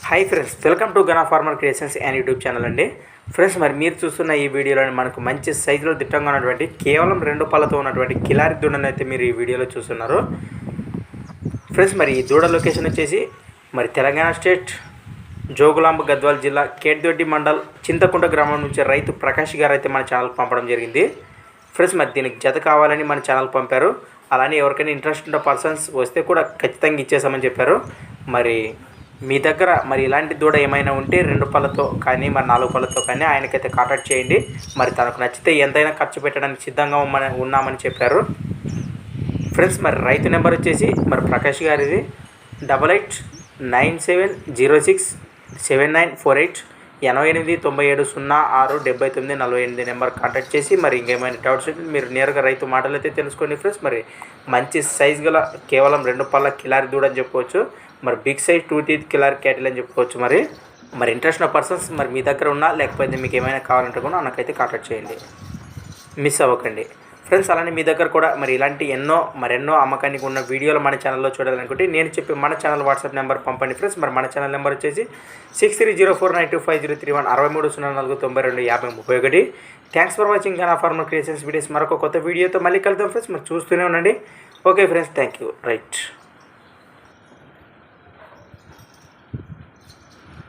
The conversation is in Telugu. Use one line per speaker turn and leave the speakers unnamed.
Hi friends, welcome to Gana farmer creations and YouTube channel అండి. ఫ్రెండ్స్, మరి మీరు చూస్తున్న ఈ వీడియోలో మనకు మంచి సైజులో దిట్టంగా ఉన్నటువంటి కేవలం 2 పళ్ళతో ఉన్నటువంటి కిలారి దూడను అయితే మీరు ఈ వీడియోలో చూస్తున్నారు. ఫ్రెండ్స్, మరి ఈ దూడ లొకేషన్ వచ్చేసి మరి తెలంగాణ స్టేట్ జోగులాంబ గద్వాల్ జిల్లా కేట్దొడ్డి మండల్ చింతకుంట గ్రామం నుంచి రైతు ప్రకాష్ గారు అయితే మన ఛానల్ పంపడం జరిగింది. ఫ్రెండ్స్, మరి దీనికి జత కావాలని మన ఛానల్ పంపారు. అలానే ఎవరికైనా ఇంట్రెస్ట్ ఉన్న పర్సన్స్ వస్తే కూడా ఖచ్చితంగా ఇచ్చేసామని చెప్పారు. మరి మీ దగ్గర మరి ఇలాంటి దూడ ఏమైనా ఉంటే 2 పళ్ళతో కానీ మరి 4 పళ్ళతో కానీ ఆయనకైతే కాంటాక్ట్ చేయండి. మరి తనకు నచ్చితే ఎంతైనా ఖర్చు పెట్టడానికి సిద్ధంగా ఉన్నామని చెప్పారు. ఫ్రెండ్స్, మరి రైతు నెంబర్ వచ్చేసి మరి ప్రకాష్ గారిది 8897067948 8897067948 నెంబర్ కాంటాక్ట్ చేసి మరి ఇంకేమైనా డౌట్స్ ఉంటే మీరు నేరుగా రైతు మాటలు అయితే తెలుసుకోండి. ఫ్రెండ్స్, మరి మంచి సైజు గల కేవలం 2 పళ్ళ కిలారి దూడ అని చెప్పుకోవచ్చు. మరి big size 2 teeth Khillari cattle అని చెప్పుకోవచ్చు. మరి ఇంట్రెస్ట్ ఉన్న పర్సన్స్ మరి మీ దగ్గర ఉన్నా లేకపోతే మీకు ఏమైనా కావాలంటే కూడా నాకైతే కాంటాక్ట్ చేయండి, మిస్ అవ్వకండి. ఫ్రెండ్స్, అలానే మీ దగ్గర కూడా మరి ఇలాంటి మరెన్నో అమ్మకానికి ఉన్న వీడియోలు మన ఛానల్లో చూడాలనుకుంటే నేను చెప్పి మన ఛానల్ వాట్సాప్ నెంబర్ పంపండి. ఫ్రెండ్స్, మరి మన ఛానల్ నెంబర్ వచ్చేసి 6304925031 6304925031. Thanks for watching Gana farmer creations videos. మరొక కొత్త వీడియోతో మళ్ళీ కలుద్దాం ఫ్రెండ్స్. మరి చూస్తూనే ఉండండి. Okay friends, thank you. Right.